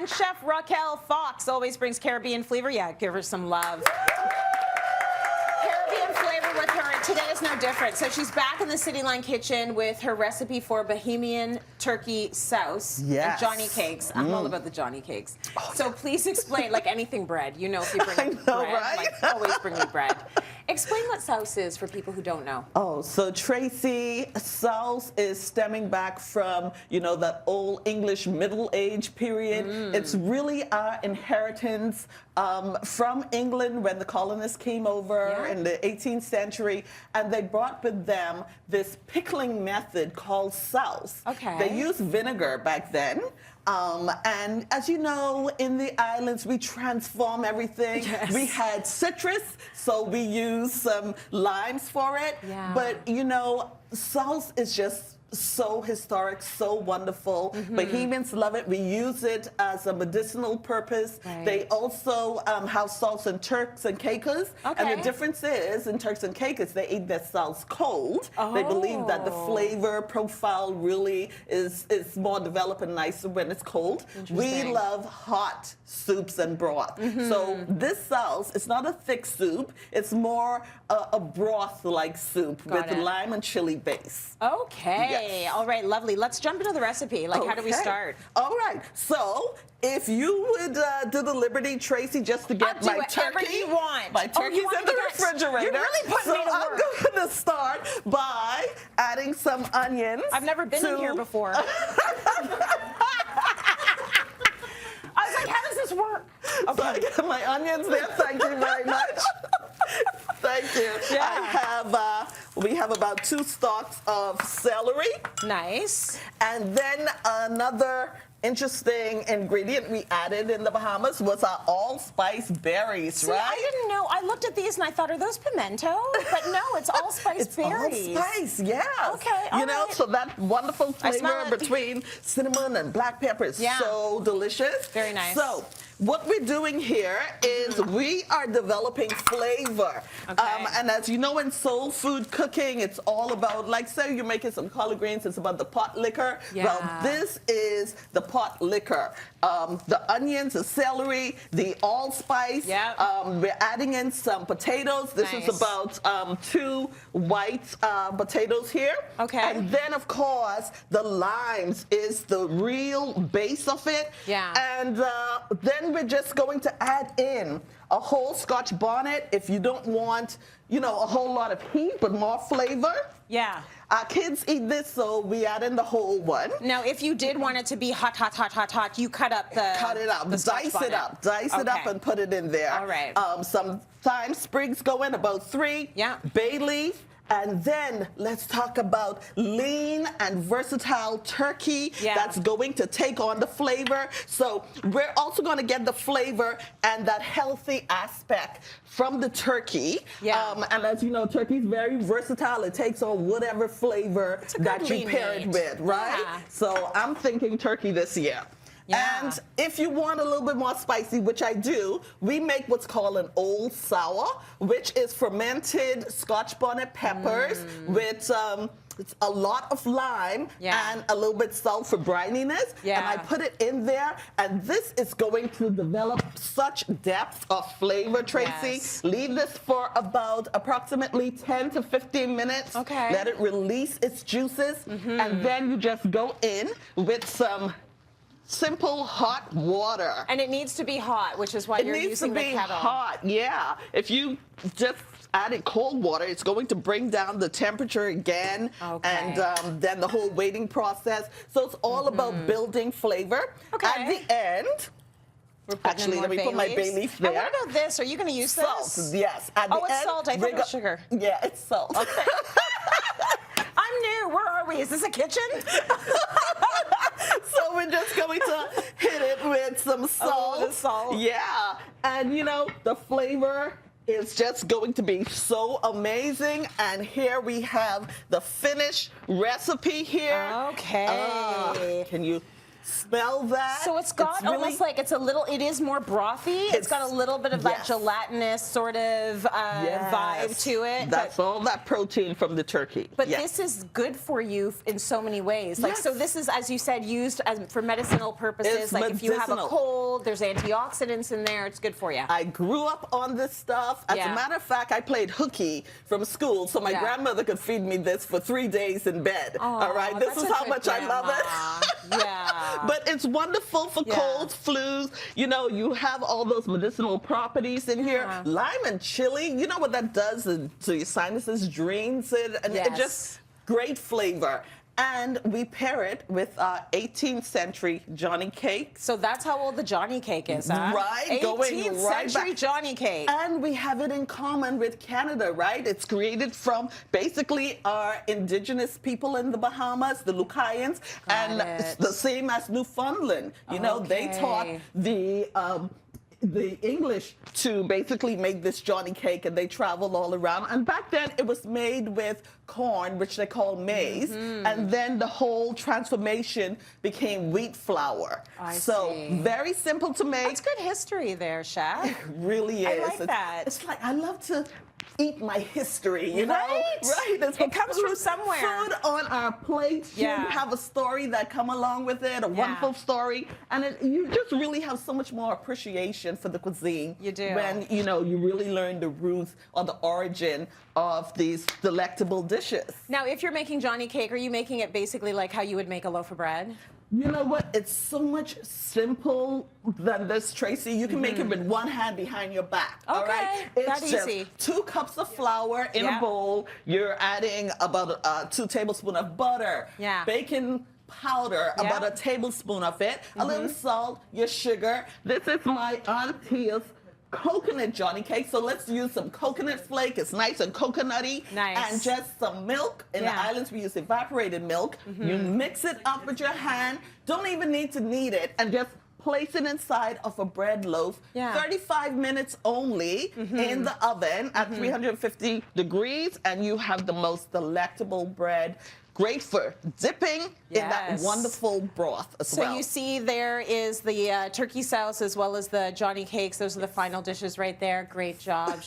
And Chef Raquel Fox always brings Caribbean flavor. Yeah, give her some love. Caribbean flavor with her. Today is no different. So she's back in the Cityline kitchen with her recipe for Bahamian turkey souse and Johnny cakes. I'm all about the Johnny cakes. Oh, so please explain, like anything bread. You know, if you bring bread, right? like always bring me bread. Explain what souse is for people who don't know. Oh, so Tracy, souse is stemming back from, you know, that old English Middle Age period. It's really our inheritance from England when the colonists came over in the 18th century, and they brought with them this pickling method called souse. Okay. They used vinegar back then. And as you know, in the islands, we transform everything. Yes. We had citrus, so we used some limes for it. Yeah. But, you know, sauce is just so historic, so wonderful. Bahamians love it. We use it as a medicinal purpose. Right. They also have sauce in Turks and Caicos. And the difference is, in Turks and Caicos, they eat their sauce cold. They believe that the flavor profile really is more developed and nicer when it's cold. We love hot soups and broth. So this sauce, it's not a thick soup. It's more a broth-like soup with lime and chili base. Okay. Yes. All right, lovely. Let's jump into the recipe. Like, how do we start? All right. So, if you would do the liberty, Tracy, just to get my turkey. You want. My turkey's in the refrigerator. You're really putting me to work. I'm going to start by adding some onions. I've never been in here before. I was like, how does this work? Okay. So I got my onions there. Thank you very much. Thank you. Yeah. We have about 2 stalks of celery. Nice. And then another interesting ingredient we added in the Bahamas was our allspice berries, right? I didn't know. I looked at these and I thought, are those pimento? But no, it's allspice berries. Allspice, yes. Okay, you know, so that wonderful flavor between cinnamon and black pepper is so delicious. Very nice. So what we're doing here is we are developing flavor. And as you know, in soul food cooking, it's all about, like, say you're making some collard greens, it's about the pot liquor. Well, this is the pot liquor. The onions, the celery, the allspice. We're adding in some potatoes. This is about 2 white potatoes here. And then, of course, the limes is the real base of it. And then we're just going to add in a whole Scotch bonnet if you don't want, you know, a whole lot of heat, but more flavor. Our kids eat this, so we add in the whole one. Now, if you did want it to be hot, hot, hot, hot, hot, you cut up the Cut it up, dice it up, and put it in there. All right. Some thyme sprigs go in, about 3. Bay leaf. And then let's talk about lean and versatile turkey that's going to take on the flavor. So we're also going to get the flavor and that healthy aspect from the turkey. And as you know, turkey's very versatile. It takes on whatever flavor that you pair it with, right? So I'm thinking turkey this year. And if you want a little bit more spicy, which I do, we make what's called an old sour, which is fermented Scotch bonnet peppers with a lot of lime and a little bit salt for brininess. And I put it in there, and this is going to develop such depth of flavor, Tracy. Leave this for about approximately 10 to 15 minutes. Let it release its juices, and then you just go in with some simple hot water. And it needs to be hot, which is why you're using the kettle. It needs to be hot, If you just added cold water, it's going to bring down the temperature again, and then the whole waiting process. So it's all about building flavor. At the end, actually, let me put my bay leaf there. And what about this? Are you going to use salt? This? Yes. At the end, it's salt. I thought it was sugar. Yeah, it's salt. Okay. I'm new. Where are we? Is this a kitchen? So we're just going to hit it with some salt. Salt. Yeah. And, you know, the flavor is just going to be so amazing. And here we have the finished recipe here. Okay. Can you Smell that. So it's got almost like it is more brothy. It's got a little bit of that gelatinous sort of vibe to it. That's all that protein from the turkey. But this is good for you in so many ways. Like, so this is, as you said, used for medicinal purposes. It's like if you have a cold, there's antioxidants in there. It's good for you. I grew up on this stuff. As a matter of fact, I played hooky from school, so my grandmother could feed me this for 3 days in bed. All right, this is how much I love it. But it's wonderful for colds, flus. You know, you have all those medicinal properties in here. Lime and chili, you know what that does to your sinuses, drains it, and it just great flavor. And we pair it with 18th century Johnny cake. So that's how old the Johnny cake is, huh? Right, going 18th right century back. Johnny cake. And we have it in common with Canada, right? It's created from basically our indigenous people in the Bahamas, the Lucayans, and it's the same as Newfoundland. You know, they taught the English to basically make this Johnny cake, and they traveled all around. And back then, it was made with corn, which they call maize, and then the whole transformation became wheat flour. Very simple to make. That's good history there, Chef. It really is. I like that. It's like, I love to eat my history, you know? Right? It comes from somewhere. Food on our plate should have a story that come along with it, a wonderful story, and you just really have so much more appreciation for the cuisine. You do. When, you know, you really learn the roots or the origin of these delectable dishes. Now, if you're making Johnny cake, are you making it basically like how you would make a loaf of bread? You know what? It's so much simple than this, Tracy. You can make it with one hand behind your back. Okay, all right? It's that easy. 2 cups of flour in a bowl. You're adding about 2 tablespoons of butter, bacon powder, about a tablespoon of it, a little salt, your sugar. This is my auntie's coconut Johnny cake, so let's use some coconut flake. It's nice and coconutty. And just some milk. In the islands, we use evaporated milk. You mix it up with your hand. Don't even need to knead it, and just place it inside of a bread loaf. 35 minutes only in the oven at 350 degrees, and you have the most delectable bread. Great for dipping in that wonderful broth as well. So you see there is the turkey souse as well as the Johnny cakes. Those are the final dishes right there. Great job.